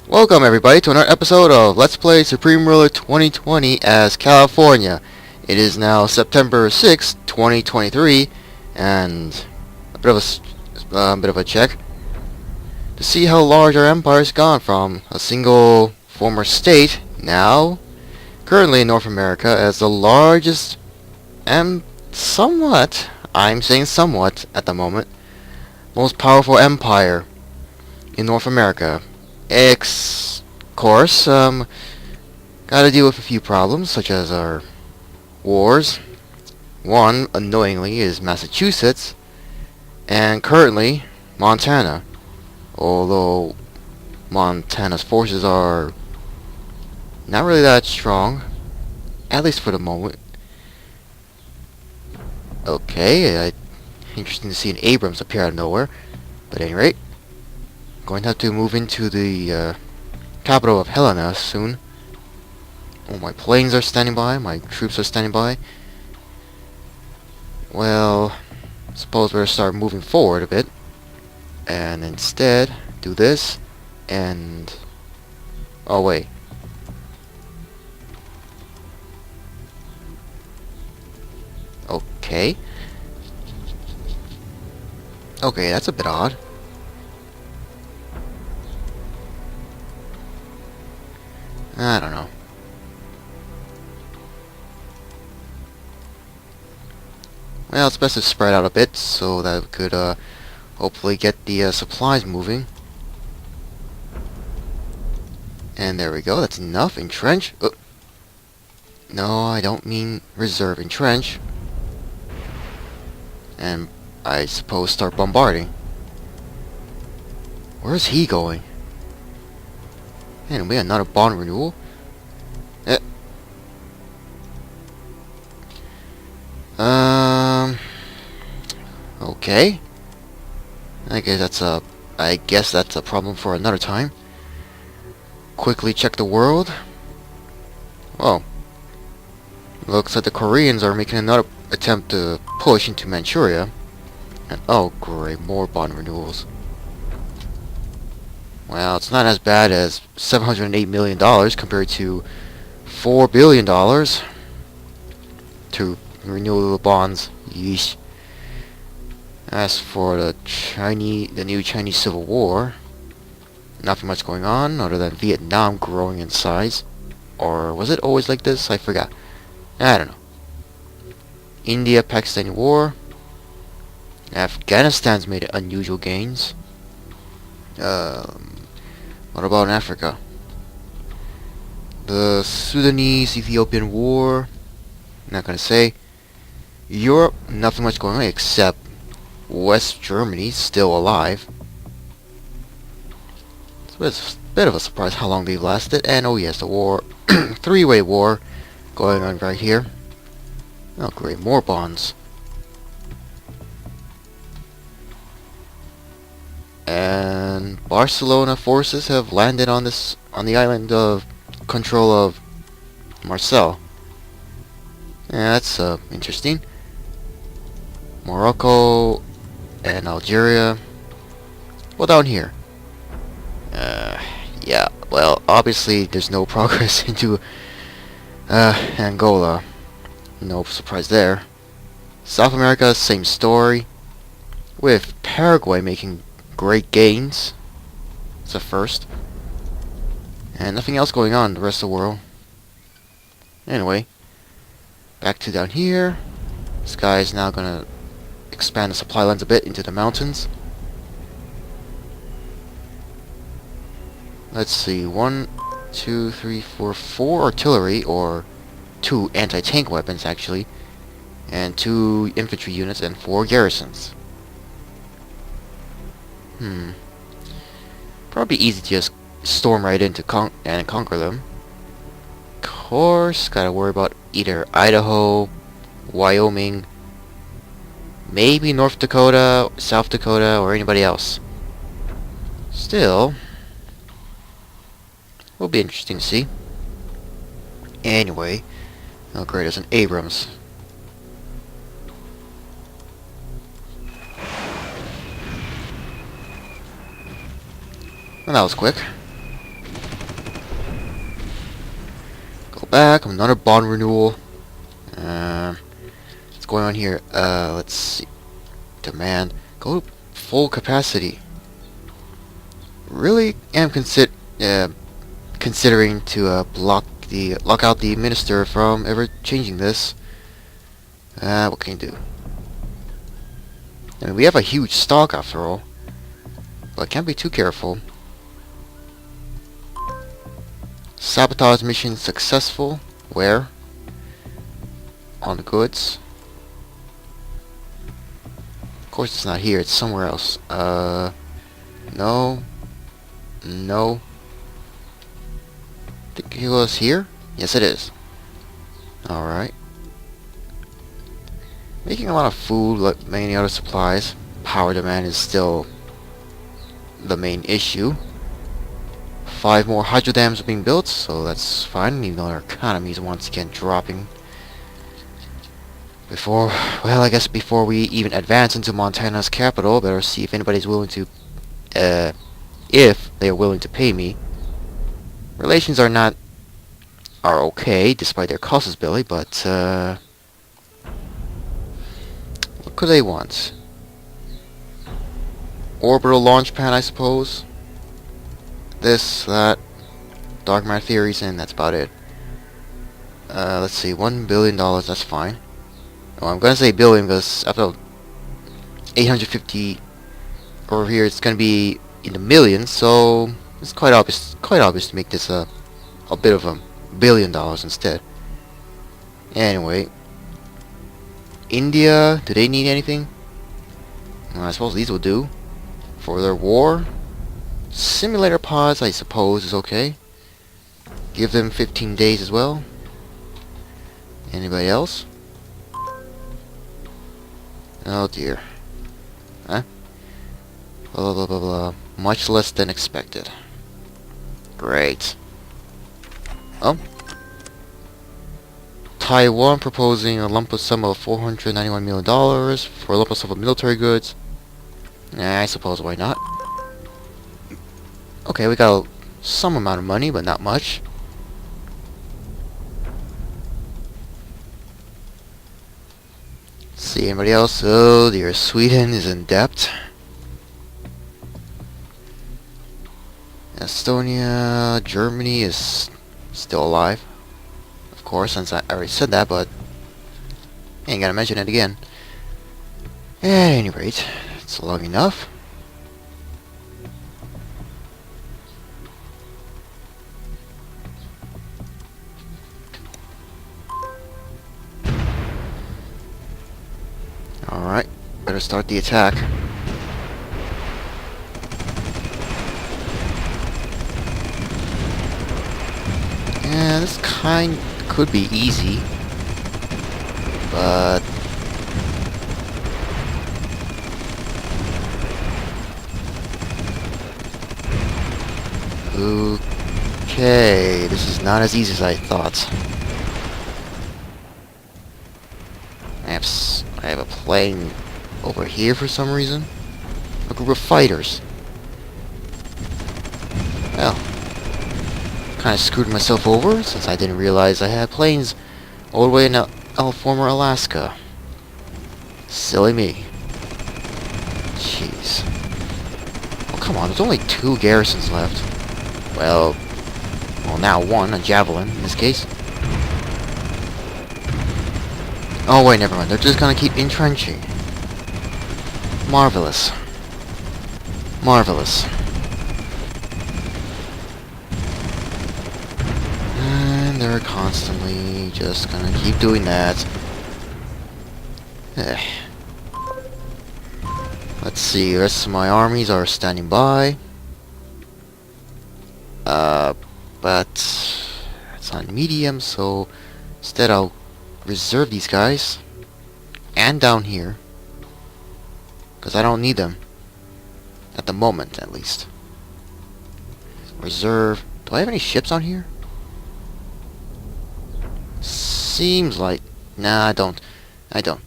Welcome everybody to another episode of Let's Play Supreme Ruler 2020 as California. It is now September 6th, 2023, and a bit of a check to see how large our empire's gone from a single former state, now currently in North America, as the largest and I'm saying somewhat at the moment, most powerful empire in North America. Course, gotta deal with a few problems, such as our wars. One, annoyingly, is Massachusetts, and currently, Montana. Although, Montana's forces are not really that strong, at least for the moment. Okay, interesting to see an Abrams appear out of nowhere, but at any rate, going to have to move into the capital of Helena soon. Oh, my planes are standing by, my troops are standing by. Well, suppose we're gonna start moving forward a bit, and instead do this, and oh wait. Okay. Okay, that's a bit odd. I don't know. Well, it's best to spread out a bit so that we could hopefully get the supplies moving. And there we go, that's enough. Entrench. No, I don't mean reserve. Entrench. And I suppose start bombarding. Where's he going? Man, we had not a bond renewal. Okay. I guess that's a problem for another time. Quickly check the world. Oh. Looks like the Koreans are making another attempt to push into Manchuria. And oh great, more bond renewals. Well, it's not as bad as $708 million compared to $4 billion to renew the bonds. Yeesh. As for the new Chinese Civil War, nothing much going on other than Vietnam growing in size. Or was it always like this? I forgot. I don't know. India-Pakistani War. Afghanistan's made unusual gains. What about in Africa? The Sudanese-Ethiopian War. Not gonna say. Europe, nothing much going on except West Germany still alive. It's a bit of a surprise how long they've lasted. And oh yes, the war, three-way war going on right here. Oh great, more bonds. And Barcelona forces have landed on the island of control of Marseille. Yeah, that's interesting. Morocco and Algeria. Well, down here. Yeah. Well, obviously there's no progress into Angola. No surprise there. South America, same story. With Paraguay making great gains. It's a first. And nothing else going on in the rest of the world. Anyway, back to down here. This guy is now gonna expand the supply lines a bit into the mountains. Let's see, 1, 2, 3, 4, 4 artillery, or 2 anti-tank weapons actually, and 2 infantry units and 4 garrisons. Probably easy to just storm right into and conquer them. Of course, gotta worry about either Idaho, Wyoming, maybe North Dakota, South Dakota, or anybody else. Still, will be interesting to see. Anyway, oh great, there's an Abrams. Well, that was quick. back. Another bond renewal. What's going on here? Let's see. Demand. Go to full capacity. Really am considering to lock out the minister from ever changing this. What can you do? I mean, we have a huge stock after all, but can't be too careful. Sabotage mission successful. Where? On the goods. Of course it's not here, it's somewhere else. No. No. I think it was here? Yes, it is. Alright. Making a lot of food, like many other supplies. Power demand is still the main issue. 5 more hydro dams are being built, so that's fine, even though our economy is once again dropping. Well, I guess before we even advance into Montana's capital, better see if anybody's willing to, if they are willing to pay me. Relations are okay, despite their cost ability, but, what could they want? Orbital launch pad, I suppose. This, that, dark matter theories, and that's about it. Let's see, $1 billion, that's fine. Oh, I'm gonna say billion because after 850 over here, it's gonna be in the millions, so it's quite obvious to make this a bit of $1 billion instead. Anyway, India, do they need anything? Well, I suppose these will do for their war. Simulator pods, I suppose, is okay. Give them 15 days as well. Anybody else? Oh dear. Huh? Blah blah blah blah. Much less than expected. Great. Oh. Taiwan proposing a lump sum of $491 million for a lump sum of military goods. I suppose why not? Okay, we got some amount of money, but not much. See anybody else? Oh dear, Sweden is in debt. Estonia, Germany is still alive. Of course, since I already said that, but I ain't gonna mention it again. At any rate, it's long enough. Alright, better start the attack. Yeah, this could be easy, but okay, this is not as easy as I thought. I have a plane over here for some reason. A group of fighters. Well, kind of screwed myself over since I didn't realize I had planes all the way in former Alaska. Silly me. Jeez. Oh, come on, there's only 2 garrisons left. Well, now 1, a javelin in this case. Oh wait, never mind. They're just gonna keep entrenching. Marvelous. Marvelous. And they're constantly just gonna keep doing that. Let's see, the rest of my armies are standing by. But it's on medium, so instead I'll reserve these guys. And down here. Because I don't need them. At the moment, at least. Reserve. Do I have any ships on here? Seems like... Nah, I don't. I don't.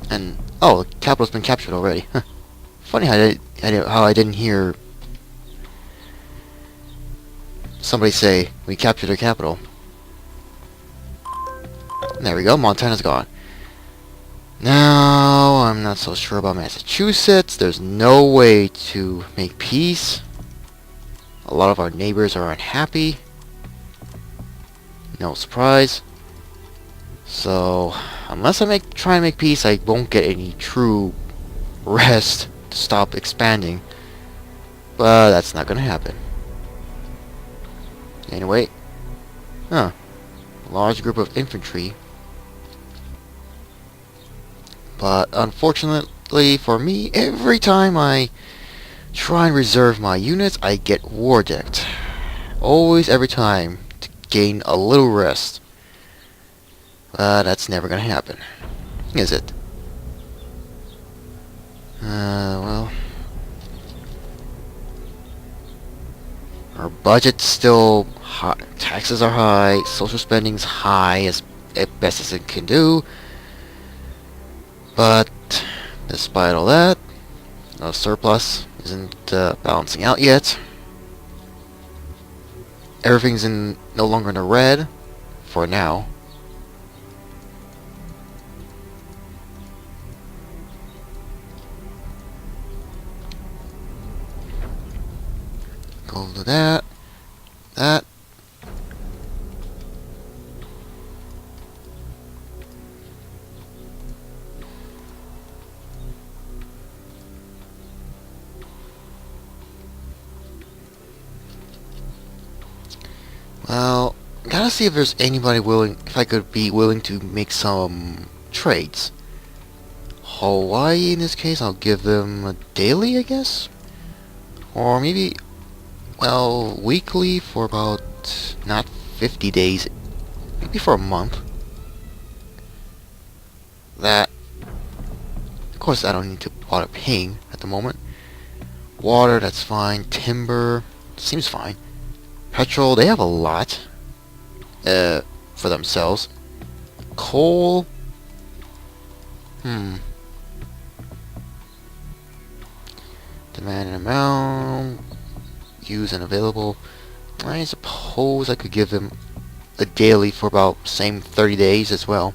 And... Oh, the capital's been captured already. Funny how I didn't hear... somebody say, we captured their capital. There we go, Montana's gone. Now, I'm not so sure about Massachusetts. There's no way to make peace. A lot of our neighbors are unhappy. No surprise. So, unless I try and make peace, I won't get any true rest to stop expanding. But that's not gonna happen. Anyway. Huh. A large group of infantry. But unfortunately for me, every time I try and reserve my units, I get war decked. Always, every time, to gain a little rest. But that's never gonna happen, is it? Well, our budget's still high, taxes are high, social spending's high as best as it can do. But despite all that, the surplus isn't balancing out yet. Everything's no longer in the red for now. Go to that. Well, gotta see if there's anybody willing, if I could be willing to make some trades. Hawaii, in this case, I'll give them a daily, I guess? Or maybe, well, weekly for about, not 50 days, maybe for a month. That, of course, I don't need to bother paying at the moment. Water, that's fine. Timber, seems fine. Petrol, they have a lot for themselves. Coal, demand and amount, use and available. I suppose I could give them a daily for about same 30 days as well.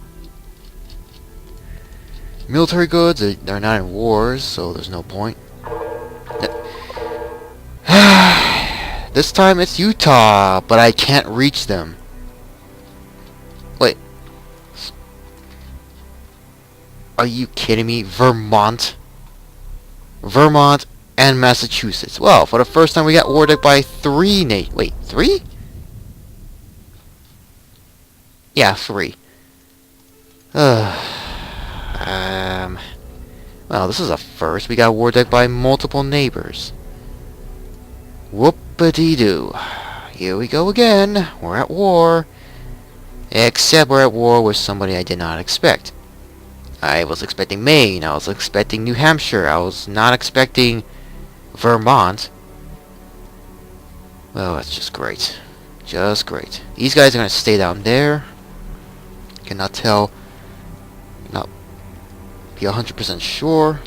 Military goods, they're not in wars, so there's no point. This time it's Utah, but I can't reach them. Wait. Are you kidding me? Vermont? Vermont and Massachusetts. Well, for the first time we got war decked by 3 wait, 3? Yeah, 3. Well, this is a first. We got war decked by multiple neighbors. Whoop-a-dee-doo. Here we go again. We're at war. Except we're at war with somebody I did not expect. I was expecting Maine. I was expecting New Hampshire. I was not expecting Vermont. Well, that's just great. Just great. These guys are going to stay down there. Cannot tell. Not be 100% sure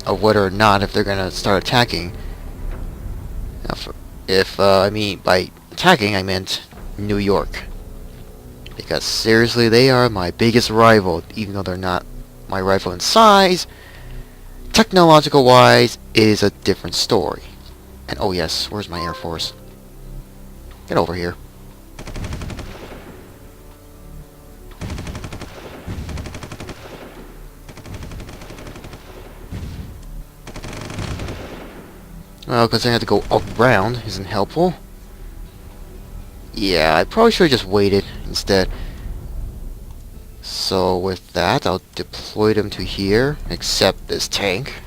of whether or not if they're going to start attacking. I mean, by attacking, I meant New York. Because seriously, they are my biggest rival, even though they're not my rival in size. Technological-wise, it is a different story. And oh yes, where's my Air Force? Get over here. Well, because I had to go around isn't helpful. Yeah, I probably should have just waited instead. So with that, I'll deploy them to here, except this tank.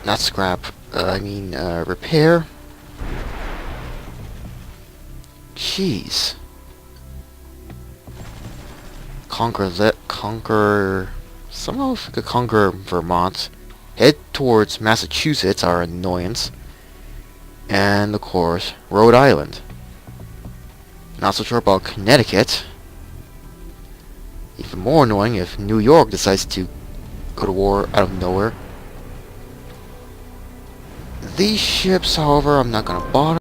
Not scrap, repair. Jeez. Somehow if we could conquer Vermont. Head towards Massachusetts, our annoyance. And, of course, Rhode Island. Not so sure about Connecticut. Even more annoying if New York decides to go to war out of nowhere. These ships, however, I'm not going to bother.